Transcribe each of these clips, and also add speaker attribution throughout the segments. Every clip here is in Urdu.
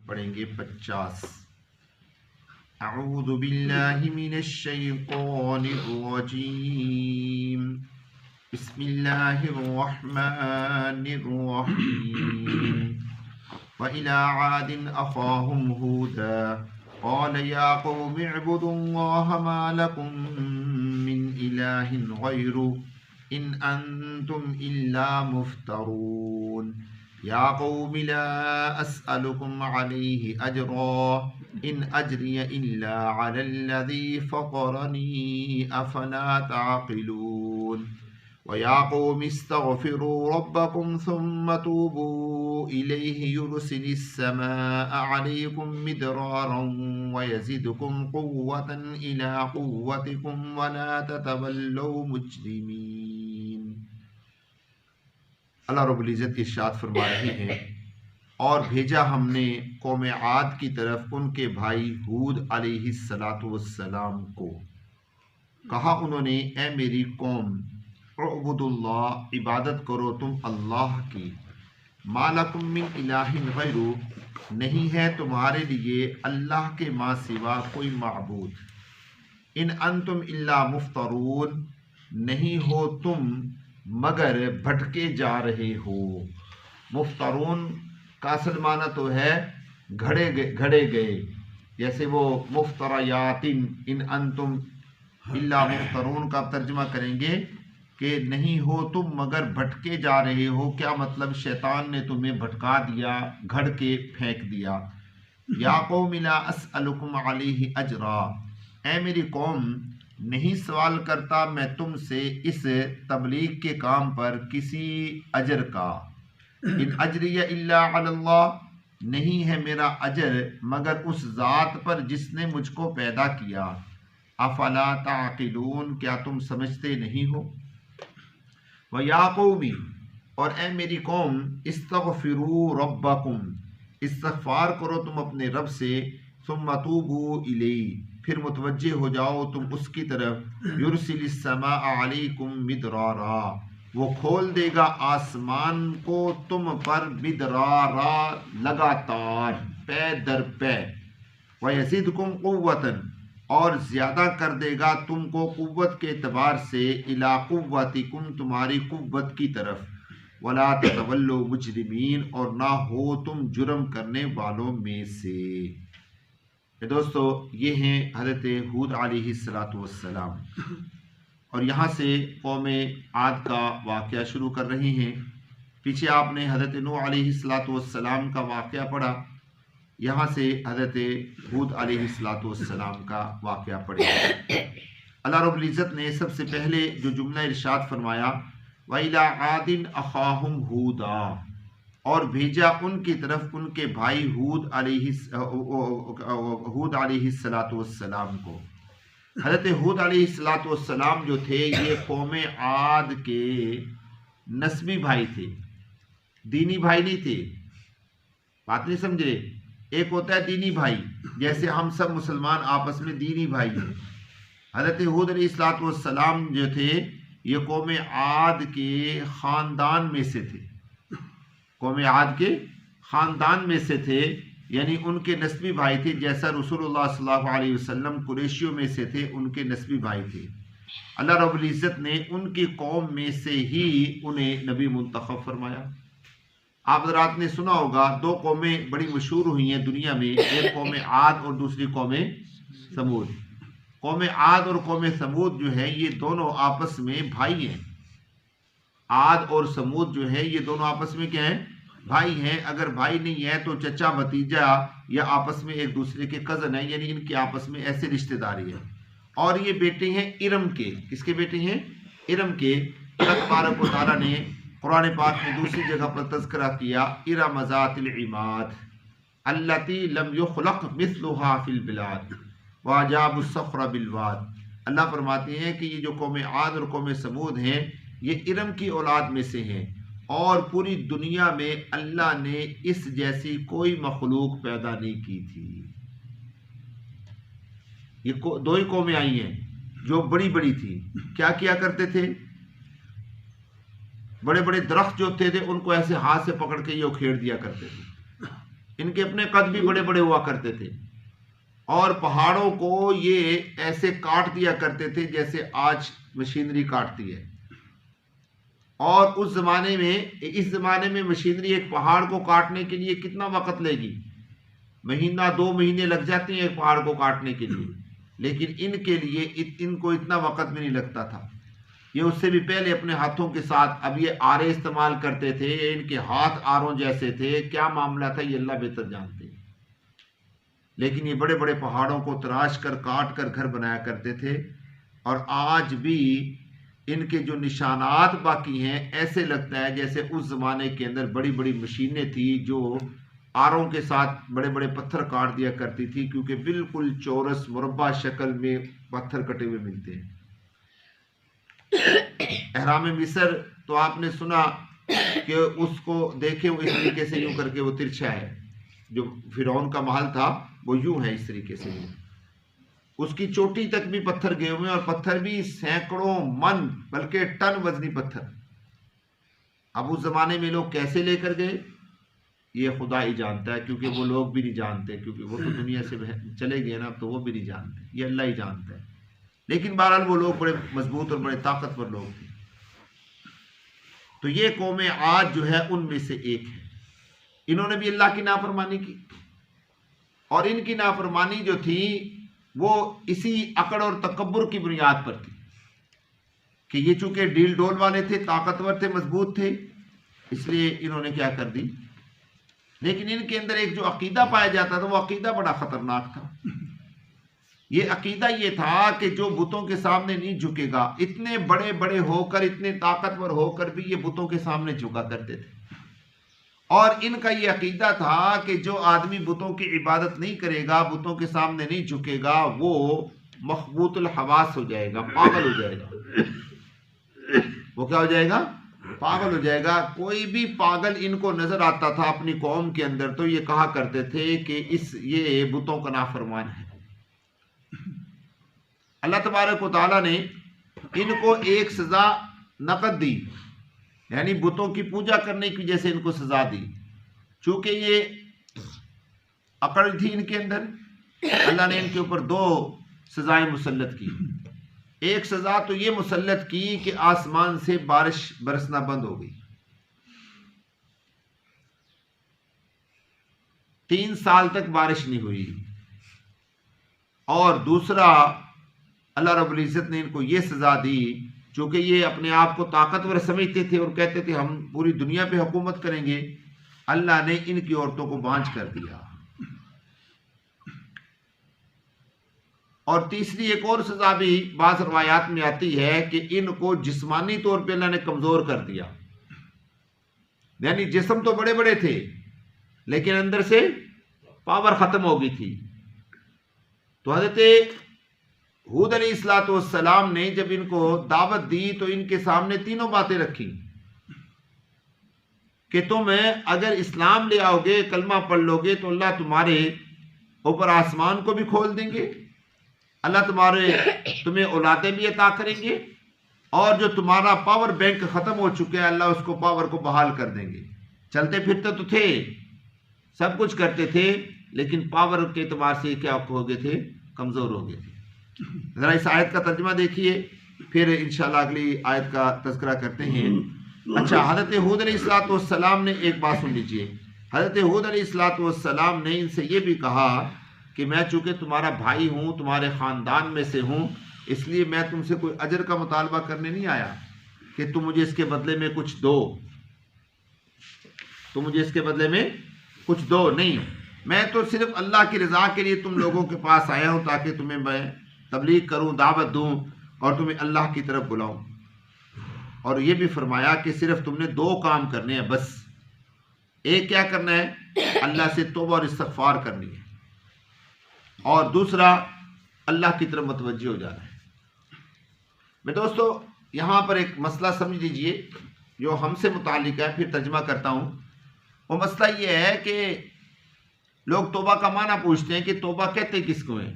Speaker 1: پڑھیں گے 50۔ اعوذ باللہ من الشیطان الرجیم، بسم اللہ الرحمن الرحیم۔ وَإِلَىٰ عَادٍ أَخَاهُمْ هُودًا قَالَ يَا قَوْمِ اعْبُدُوا اللَّهَ مَا لَكُم مِّنْ إِلَٰهٍ غَيْرُهُ إِنْ أَنتُمْ إِلَّا مُفْتَرُونَ يَا قَوْمِ لَا أَسْأَلُكُمْ عَلَيْهِ أَجْرًا إِنْ أَجْرِيَ إِلَّا عَلَى الَّذِي فَطَرَنِي أَفَلَا تَعْقِلُونَ وَيَا قَوْمِ اسْتَغْفِرُوا رَبَّكُمْ ثُمَّ تُوبُوا إِلَيْهِ يُرْسِلِ السَّمَاءَ عَلَيْكُمْ مِدْرَارًا وَيَزِدْكُمْ قُوَّةً إِلَىٰ قُوَّتِكُمْ وَلَا تَتَوَلَّوْا مُجْرِمِينَ۔ اللہ رب العزت ارشاد فرما رہے ہیں، اور بھیجا ہم نے قوم عاد کی طرف ان کے بھائی ہود علیہ السلام کو۔ کہا انہوں نے، اے میری قوم، اعبد اللہ، عبادت کرو تم اللہ کی، ما لکم من الہ غیرہ، نہیں ہے تمہارے لیے اللہ کے ماں سوا کوئی معبود، ان انتم الا مفترون، نہیں ہو تم مگر بھٹکے جا رہے ہو۔ مفترون کا اصل معنی تو ہے گھڑے گئے، جیسے وہ مفتریات ان انتم الا مفترون کا ترجمہ کریں گے کہ نہیں ہو تم مگر بھٹکے جا رہے ہو۔ کیا مطلب؟ شیطان نے تمہیں بھٹکا دیا، گھڑ کے پھینک دیا۔ یا قوم لا اسألکم علیہ اجرا، اے میری قوم، نہیں سوال کرتا میں تم سے اس تبلیغ کے کام پر کسی اجر کا۔ ان اجری الا علی اللہ، نہیں ہے میرا اجر مگر اس ذات پر جس نے مجھ کو پیدا کیا۔ افلا تعقلون، کیا تم سمجھتے نہیں ہو؟ وَيَا قَوْمِ، اور اے میری قوم، اسْتَغْفِرُوا رَبَّكُمْ، استغفار کرو تم اپنے رب سے، ثُمَّ تُوبُوا إِلَيْهِ، پھر متوجہ ہو جاؤ تم اس کی طرف، يُرْسِلِ السَّمَاءَ عَلَيْكُمْ مِدْرَارًا، وہ کھول دے گا آسمان کو تم پر، مدرارا لگاتار، پے در پے، وَيَزِدْكُمْ قُوَّةً، اور زیادہ کر دے گا تم کو قوت کے اعتبار سے، اِلَىٰ قُوَّتِكُمْ، تمہاری قوت کی طرف، وَلَا تَتَوَلَّوْا مُجْرِمِينَ، اور نہ ہو تم جرم کرنے والوں میں سے۔ دوستو، یہ ہیں حضرت ہود علیہ السلام، اور یہاں سے قوم عاد کا واقعہ شروع کر رہے ہیں۔ پیچھے آپ نے حضرت نوح علیہ السلام کا واقعہ پڑھا، یہاں سے حضرت ہود علیہ السلام کا واقعہ پڑھیں۔ اللہ رب العزت نے سب سے پہلے جو جملہ ارشاد فرمایا، وَإِلَىٰ عَادٍ أَخَاهُمْ هُودًا، اور بھیجا ان کی طرف ان کے بھائی ہود علیہ السلام کو۔ حضرت ہود علیہ السلام جو تھے یہ قوم عاد کے نسبی بھائی تھے، دینی بھائی نہیں تھے۔ بات نہیں سمجھے؟ ایک ہوتا ہے دینی بھائی، جیسے ہم سب مسلمان آپس میں دینی بھائی ہیں۔ حضرت ہود علیہ السلام جو تھے یہ قوم عاد کے خاندان میں سے تھے، قوم عاد کے خاندان میں سے تھے، یعنی ان کے نسبی بھائی تھے، جیسا رسول اللہ صلی اللہ علیہ وسلم قریشیوں میں سے تھے، ان کے نسبی بھائی تھے۔ اللہ رب العزت نے ان کی قوم میں سے ہی انہیں نبی منتخب فرمایا۔ آپ حضرات نے سنا ہوگا دو قومیں بڑی مشہور ہوئی ہیں دنیا میں، ایک قوم عاد اور دوسری قوم سمود۔ قوم عاد اور قوم سمود جو ہے یہ دونوں آپس میں بھائی ہیں۔ عاد اور سمود جو ہے یہ دونوں آپس میں کیا ہیں؟ بھائی ہیں۔ اگر بھائی نہیں ہے تو چچا بھتیجا یا آپس میں ایک دوسرے کے کزن ہیں، یعنی ان کے آپس میں ایسے رشتہ داری ہے۔ اور یہ بیٹے ہیں ارم کے۔ کس کے بیٹے ہیں؟ ارم کے۔ اللہ تبارک و تعالیٰ نے قرآن پاک میں دوسری جگہ پر تذکرہ کیا، ارم ذات العماد التی لم یخلق مثلها فی البلاد واجاب الصخر بالواد۔ اللہ فرماتے ہیں کہ یہ جو قوم عاد اور قوم سمود ہیں یہ ارم کی اولاد میں سے ہیں، اور پوری دنیا میں اللہ نے اس جیسی کوئی مخلوق پیدا نہیں کی تھی۔ یہ دو ہی قومیں آئی ہیں جو بڑی بڑی تھی۔ کیا کیا کرتے تھے؟ بڑے بڑے درخت جو تھے ان کو ایسے ہاتھ سے پکڑ کے یہ اکھیڑ دیا کرتے تھے، ان کے اپنے قد بھی بڑے بڑے ہوا کرتے تھے، اور پہاڑوں کو یہ ایسے کاٹ دیا کرتے تھے جیسے آج مشینری کاٹتی ہے۔ اور اس زمانے میں مشینری ایک پہاڑ کو کاٹنے کے لیے کتنا وقت لے گی؟ مہینہ 2 مہینے لگ جاتے ہیں ایک پہاڑ کو کاٹنے کے لیے، لیکن ان کے لیے ان کو اتنا وقت بھی نہیں لگتا تھا۔ یہ اس سے بھی پہلے اپنے ہاتھوں کے ساتھ، اب یہ آرے استعمال کرتے تھے، ان کے ہاتھ آروں جیسے تھے، کیا معاملہ تھا یہ اللہ بہتر جانتے ہیں۔ لیکن یہ بڑے بڑے پہاڑوں کو تراش کر کاٹ کر گھر بنایا کرتے تھے، اور آج بھی ان کے جو نشانات باقی ہیں ایسے لگتا ہے جیسے اس زمانے کے اندر بڑی بڑی مشینیں تھیں جو آروں کے ساتھ بڑے بڑے پتھر کاٹ دیا کرتی تھی، کیونکہ بالکل چورس مربع شکل میں پتھر کٹے ہوئے ملتے ہیں۔ احرام مصر تو آپ نے سنا کہ اس کو دیکھیں وہ اس طریقے سے یوں کر کے وہ ترچھا ہے، جو فرعون کا محل تھا وہ یوں ہے اس طریقے سے، اس کی چوٹی تک بھی پتھر گئے ہوئے ہیں، اور پتھر بھی سینکڑوں من بلکہ ٹن وزنی پتھر۔ اب اس زمانے میں لوگ کیسے لے کر گئے یہ خدا ہی جانتا ہے، کیونکہ وہ لوگ بھی نہیں جانتے، کیونکہ وہ تو دنیا سے چلے گئے نا، تو وہ بھی نہیں جانتے، یہ اللہ ہی جانتا ہے۔ لیکن بہرحال وہ لوگ بڑے مضبوط اور بڑے طاقتور لوگ تھے۔ تو یہ قوم عاد جو ہے ان میں سے ایک ہے، انہوں نے بھی اللہ کی نافرمانی کی، اور ان کی نافرمانی جو تھی وہ اسی عقل اور تکبر کی بنیاد پر تھی کہ یہ چونکہ ڈیل ڈول والے تھے، طاقتور تھے، مضبوط تھے، اس لیے انہوں نے کیا کر دی۔ لیکن ان کے اندر ایک جو عقیدہ پایا جاتا تھا وہ عقیدہ بڑا خطرناک تھا۔ یہ عقیدہ یہ تھا کہ جو بتوں کے سامنے نہیں جھکے گا، اتنے بڑے بڑے ہو کر، اتنے طاقتور ہو کر بھی یہ بتوں کے سامنے جھکا کرتے تھے، اور ان کا یہ عقیدہ تھا کہ جو آدمی بتوں کی عبادت نہیں کرے گا، بتوں کے سامنے نہیں جھکے گا، وہ مخبوط الحواس ہو جائے گا، پاگل ہو جائے گا۔ وہ کیا ہو جائے گا؟ پاگل ہو جائے گا۔ کوئی بھی پاگل ان کو نظر آتا تھا اپنی قوم کے اندر تو یہ کہا کرتے تھے کہ یہ بتوں کا نافرمان ہے۔ اللہ تبارک و تعالیٰ نے ان کو ایک سزا نقد دی، یعنی بتوں کی پوجا کرنے کی وجہ سے ان کو سزا دی، چونکہ یہ عقل تھی ان کے اندر۔ اللہ نے ان کے اوپر 2 سزائیں مسلط کی۔ ایک سزا تو یہ مسلط کی کہ آسمان سے بارش برسنا بند ہو گئی، 3 سال تک بارش نہیں ہوئی۔ اور دوسرا اللہ رب العزت نے ان کو یہ سزا دی، چونکہ یہ اپنے آپ کو طاقتور سمجھتے تھے اور کہتے تھے ہم پوری دنیا پہ حکومت کریں گے، اللہ نے ان کی عورتوں کو بانجھ کر دیا۔ اور تیسری ایک اور سزا بھی بعض روایات میں آتی ہے کہ ان کو جسمانی طور پہ اللہ نے کمزور کر دیا، یعنی جسم تو بڑے بڑے تھے لیکن اندر سے پاور ختم ہو گئی تھی۔ تو حضرت ہود علیہ السلام نے جب ان کو دعوت دی تو ان کے سامنے 3 باتیں رکھی کہ تم اگر اسلام لے آؤ گے، کلمہ پڑھ لو گے تو اللہ تمہارے اوپر آسمان کو بھی کھول دیں گے، اللہ تمہیں اولادیں بھی عطا کریں گے، اور جو تمہارا پاور بینک ختم ہو چکا ہے اللہ اس کو پاور کو بحال کر دیں گے۔ چلتے پھرتے تو تھے، سب کچھ کرتے تھے، لیکن پاور کے اعتبار سے کیا ہو گئے تھے؟ کمزور ہو گئے تھے۔ ذرا اس آیت کا ترجمہ دیکھیے، پھر انشاءاللہ اگلی آیت کا تذکرہ کرتے ہیں۔ اچھا، حضرت ہود علیہ السلام نے ایک بات سن لیجئے، حضرت ہود علیہ السلام نے ان سے یہ بھی کہا کہ میں چونکہ تمہارا بھائی ہوں، تمہارے خاندان میں سے ہوں، اس لیے میں تم سے کوئی اجر کا مطالبہ کرنے نہیں آیا کہ تم مجھے اس کے بدلے میں کچھ دو، تم مجھے اس کے بدلے میں کچھ دو نہیں، میں تو صرف اللہ کی رضا کے لیے تم لوگوں کے پاس آیا ہوں تاکہ تمہیں میں تبلیغ کروں، دعوت دوں اور تمہیں اللہ کی طرف بلاؤں۔ اور یہ بھی فرمایا کہ صرف تم نے 2 کام کرنے ہیں بس، ایک کیا کرنا ہے؟ اللہ سے توبہ اور استغفار کرنی ہے، اور دوسرا اللہ کی طرف متوجہ ہو جانا ہے۔ میں دوستو یہاں پر ایک مسئلہ سمجھ لیجئے جو ہم سے متعلق ہے، پھر ترجمہ کرتا ہوں۔ وہ مسئلہ یہ ہے کہ لوگ توبہ کا معنی پوچھتے ہیں کہ توبہ کہتے کس کو ہیں؟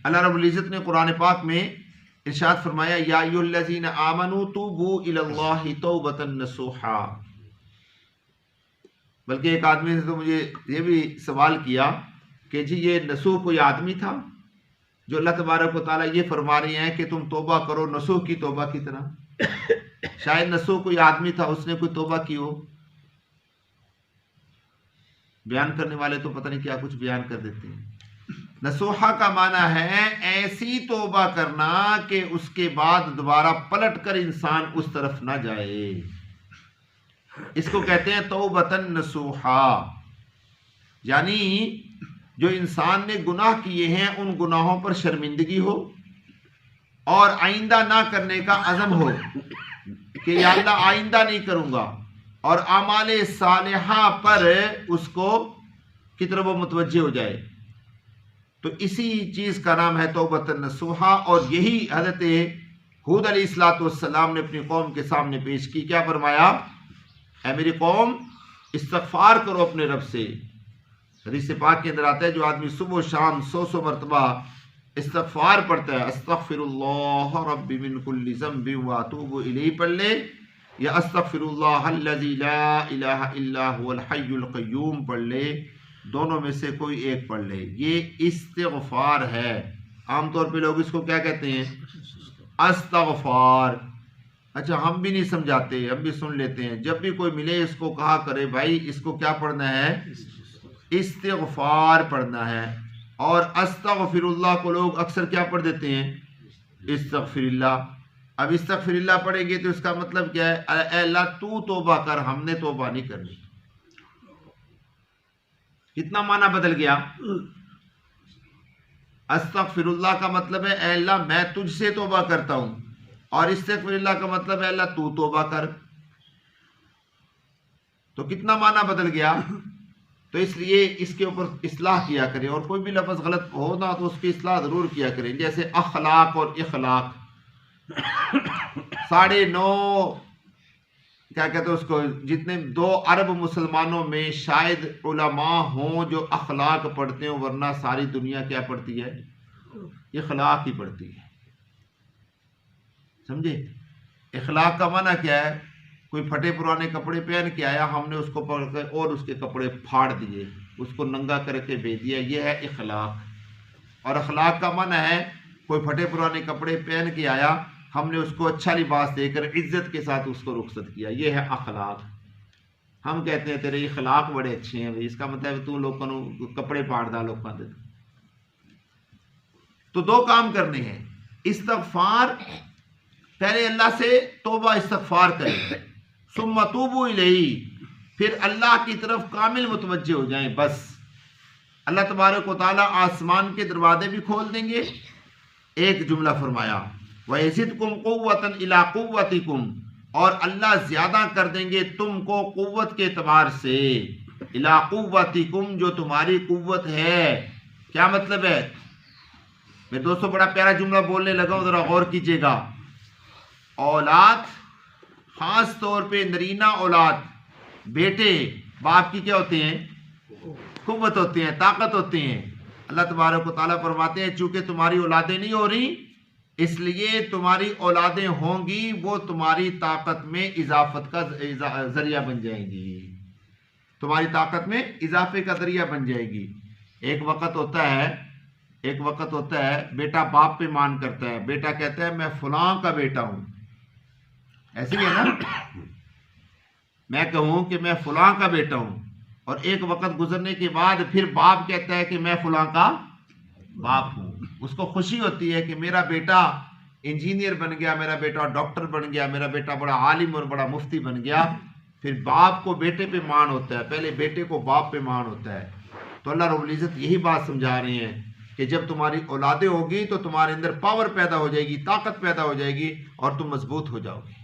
Speaker 1: اللہ رب العزت نے قرآن پاک میں ارشاد فرمایا، یا ایھا الذین آمنوا توبوا الی اللہ توبۃ نصوحا، بلکہ ایک آدمی نے تو مجھے یہ بھی سوال کیا کہ جی یہ نسوح کوئی آدمی تھا جو اللہ تبارک و تعالیٰ یہ فرما رہے ہیں کہ تم توبہ کرو نسوح کی توبہ کی طرح؟ شاید نسوح کوئی آدمی تھا، اس نے کوئی توبہ کی ہو۔ بیان کرنے والے تو پتہ نہیں کیا کچھ بیان کر دیتے ہیں۔ نصوحہ کا معنی ہے ایسی توبہ کرنا کہ اس کے بعد دوبارہ پلٹ کر انسان اس طرف نہ جائے، اس کو کہتے ہیں توبۃ نصوحہ۔ یعنی جو انسان نے گناہ کیے ہیں ان گناہوں پر شرمندگی ہو اور آئندہ نہ کرنے کا عزم ہو کہ یا اللہ آئندہ نہیں کروں گا، اور اعمال صالحہ پر اس کو کی طرف وہ متوجہ ہو جائے، تو اسی چیز کا نام ہے توبۃ نصوحہ۔ اور یہی حضرت ہود علیہ السلام نے اپنی قوم کے سامنے پیش کی۔ کیا فرمایا؟ اے میری قوم استغفار کرو اپنے رب سے۔ حدیث پاک کے اندر آتا ہے جو آدمی صبح و شام 100 مرتبہ استغفار پڑھتا ہے، استغفر اللہ ربی من کل ذنب واتوب الیہ پڑھ لے، یا استغفر اللہ الذی لا الہ الا هو الحی القیوم پڑھ لے، دونوں میں سے کوئی ایک پڑھ لے، یہ استغفار ہے۔ عام طور پہ لوگ اس کو کیا کہتے ہیں؟ استغفار۔ اچھا ہم بھی نہیں سمجھاتے، ہم بھی سن لیتے ہیں، جب بھی کوئی ملے اس کو کہا کرے بھائی اس کو کیا پڑھنا ہے؟ استغفار پڑھنا ہے۔ اور استغفر اللہ کو لوگ اکثر کیا پڑھ دیتے ہیں؟ استغفر اللہ۔ اب استغفر اللہ پڑھیں گے تو اس کا مطلب کیا ہے؟ اے اللہ تو توبہ کر، ہم نے توبہ نہیں کرنی۔ کتنا معنی بدل گیا؟ استغفر اللہ کا مطلب ہے اے اللہ میں تجھ سے توبہ کرتا ہوں، اور استغفر اللہ کا مطلب ہے اللہ تو توبہ کر۔ تو کتنا معنی بدل گیا؟ تو اس لیے اس کے اوپر اصلاح کیا کریں، اور کوئی بھی لفظ غلط ہو نا تو اس کی اصلاح ضرور کیا کریں۔ جیسے اخلاق اور اخلاق 9.5 کیا کہتے ہیں اس کو، جتنے 2 ارب مسلمانوں میں شاید علماء ہوں جو اخلاق پڑھتے ہیں، ورنہ ساری دنیا کیا پڑھتی ہے؟ اخلاق ہی پڑھتی ہے۔ سمجھے؟ اخلاق کا معنی کیا ہے؟ کوئی پھٹے پرانے کپڑے پہن کے آیا، ہم نے اس کو پکڑ کے اور اس کے کپڑے پھاڑ دیے، اس کو ننگا کر کے بھیج دیا، یہ ہے اخلاق۔ اور اخلاق کا معنی ہے کوئی پھٹے پرانے کپڑے پہن کے آیا، ہم نے اس کو اچھا لباس دے کر عزت کے ساتھ اس کو رخصت کیا، یہ ہے اخلاق۔ ہم کہتے ہیں تیرے اخلاق بڑے اچھے ہیں، اس کا مطلب تو لوگوں کو کپڑے پاڑ دا لوگوں دے۔ تو 2 کام کرنے ہیں، استغفار، پہلے اللہ سے توبہ استغفار کریں، ثم توبوا الیہ، پھر اللہ کی طرف کامل متوجہ ہو جائیں۔ بس اللہ تبارک و تعالیٰ آسمان کے دروازے بھی کھول دیں گے۔ ایک جملہ فرمایا وَيَزِدْكُمْ قُوَّةً إِلَىٰ قُوَّتِكُمْ، اور اللہ زیادہ کر دیں گے تم کو قوت کے اعتبار سے، إِلَىٰ قُوَّتِكُمْ، جو تمہاری قوت ہے۔ کیا مطلب ہے؟ میں دوستو بڑا پیارا جملہ بولنے لگا ہوں، ذرا غور کیجئے گا۔ اولاد، خاص طور پہ نرینہ اولاد، بیٹے باپ کی کیا ہوتے ہیں؟ قوت ہوتے ہیں، طاقت ہوتے ہیں۔ اللہ تبارک و تعالیٰ فرماتے ہیں چونکہ تمہاری اولادیں نہیں ہو رہی، اس لیے تمہاری اولادیں ہوں گی، وہ تمہاری طاقت میں اضافت کا ذریعہ بن جائیں گی، تمہاری طاقت میں اضافے کا ذریعہ بن جائے گی۔ ایک وقت ہوتا ہے بیٹا باپ پہ مان کرتا ہے، بیٹا کہتا ہے میں فلاں کا بیٹا ہوں، ایسے ہی ہے نا؟ میں کہوں کہ میں فلاں کا بیٹا ہوں، اور ایک وقت گزرنے کے بعد پھر باپ کہتا ہے کہ میں فلاں کا باپ ہوں، اس کو خوشی ہوتی ہے کہ میرا بیٹا انجینئر بن گیا، میرا بیٹا ڈاکٹر بن گیا، میرا بیٹا بڑا عالم اور بڑا مفتی بن گیا۔ پھر باپ کو بیٹے پہ مان ہوتا ہے، پہلے بیٹے کو باپ پہ مان ہوتا ہے۔ تو اللہ رب العزت یہی بات سمجھا رہے ہیں کہ جب تمہاری اولادیں ہوگی تو تمہارے اندر پاور پیدا ہو جائے گی، طاقت پیدا ہو جائے گی، اور تم مضبوط ہو جاؤ گے۔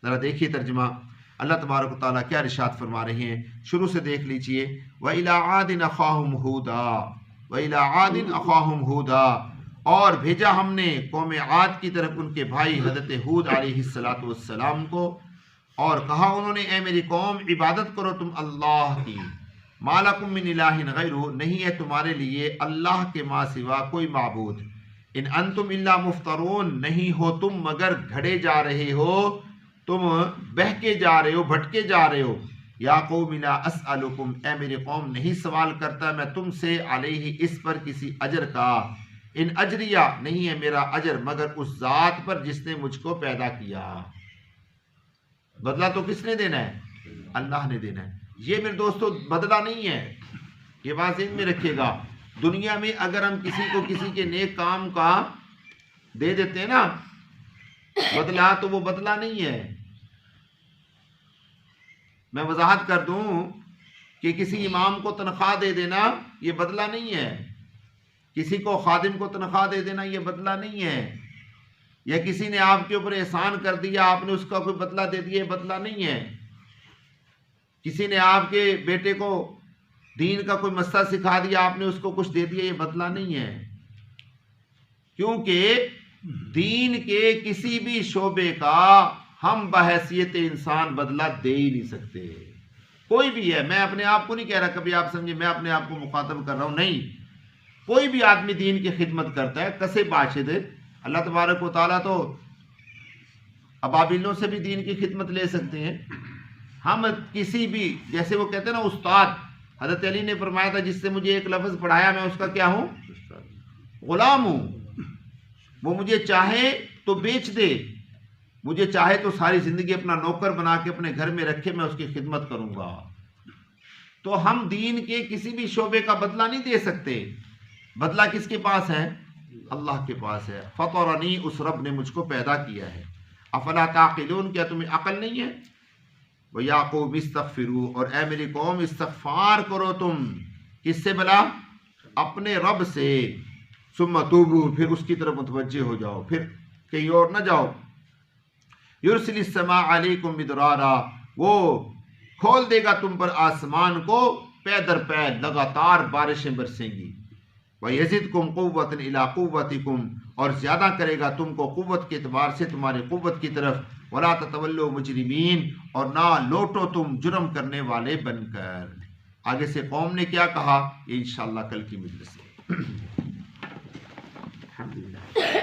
Speaker 1: ذرا دیکھیے ترجمہ اللہ تبارک و تعالیٰ کیا ارشاد فرما رہے ہیں، شروع سے دیکھ لیجئے۔ وَإِلَىٰ عَادٍ أَخَاهُمْ هُودًا، وَإِلَىٰ عَادٍ أَخَاهُمْ هُودًا، اور بھیجا ہم نے قوم عاد کی طرف ان کے بھائی حضرت ہود علیہ السلام کو، اور کہا انہوں نے اے میری قوم عبادت کرو تم اللہ کی، مَا لَكُم مِّنْ إِلَٰهٍ غَيْرُهُ، نہیں ہے تمہارے لیے اللہ کے ماں سوا کوئی معبود، ان انتم الا مفترون، نہیں ہو تم مگر گھڑے جا رہے ہو، تم بہکے جا رہے ہو، بھٹکے جا رہے ہو، یا قوم لا اسألکم، اے میری قوم نہیں سوال کرتا میں تم سے، علیہ اس پر کسی اجر کا، ان اجریہ نہیں ہے میرا اجر مگر اس ذات پر جس نے مجھ کو پیدا کیا۔ بدلہ تو کس نے دینا ہے؟ اللہ نے دینا ہے۔ یہ میرے دوستو بدلہ نہیں ہے، یہ بات ذہن میں رکھیے گا۔ دنیا میں اگر ہم کسی کو کسی کے نیک کام کا دے دیتے ہیں نا بدلہ، تو وہ بدلہ نہیں ہے۔ میں وضاحت کر دوں کہ کسی امام کو تنخواہ دے دینا یہ بدلہ نہیں ہے، کسی کو خادم کو تنخواہ دے دینا یہ بدلہ نہیں ہے، یا کسی نے آپ کے اوپر احسان کر دیا آپ نے اس کا کوئی بدلہ دے دیا یہ بدلہ نہیں ہے، کسی نے آپ کے بیٹے کو دین کا کوئی مسئلہ سکھا دیا آپ نے اس کو کچھ دے دیا یہ بدلہ نہیں ہے، کیونکہ دین کے کسی بھی شعبے کا ہم بحیثیت انسان بدلہ دے ہی نہیں سکتے، کوئی بھی ہے۔ میں اپنے آپ کو نہیں کہہ رہا، کبھی آپ سمجھے میں اپنے آپ کو مخاطب کر رہا ہوں، نہیں، کوئی بھی آدمی دین کی خدمت کرتا ہے کسے باشد، اللہ تبارک و تعالیٰ تو ابابیلوں سے بھی دین کی خدمت لے سکتے ہیں۔ ہم کسی بھی، جیسے وہ کہتے ہیں نا استاد، حضرت علی نے فرمایا تھا جس سے مجھے ایک لفظ پڑھایا میں اس کا کیا ہوں؟ غلام ہوں۔ وہ مجھے چاہے تو بیچ دے، مجھے چاہے تو ساری زندگی اپنا نوکر بنا کے اپنے گھر میں رکھے، میں اس کی خدمت کروں گا۔ تو ہم دین کے کسی بھی شعبے کا بدلہ نہیں دے سکتے، بدلہ کس کے پاس ہے؟ اللہ کے پاس ہے۔ فطرنی، اس رب نے مجھ کو پیدا کیا ہے۔ افلا تعقلون، کیا تمہیں عقل نہیں ہے؟ وَيَا قَوْمِ اسْتَغْفِرُوا، اور اے میری قوم استغفار کرو تم، کس سے بلا؟ اپنے رب سے، ثم توبوا، پھر اس کی طرف متوجہ ہو جاؤ، پھر کہیں اور نہ جاؤ۔ یرسل السماء علیکم مدرارا، وہ کھول دے گا تم پر آسمان کو پے در پے، لگاتار بارشیں برسیں گی۔ وَيَزِدْكُمْ قُوَّةً إِلَىٰ قُوَّتِكُمْ، اور زیادہ کرے گا تم کو قوت کے اعتبار سے تمہاری قوت کی طرف۔ وَلَا تَتَوَلُّوا مُجْرِمِينَ، اور نہ لوٹو تم جرم کرنے والے بن کر۔ آگے سے قوم نے کیا کہا یہ انشاءاللہ کل کی مجلس سے۔ الحمدللہ۔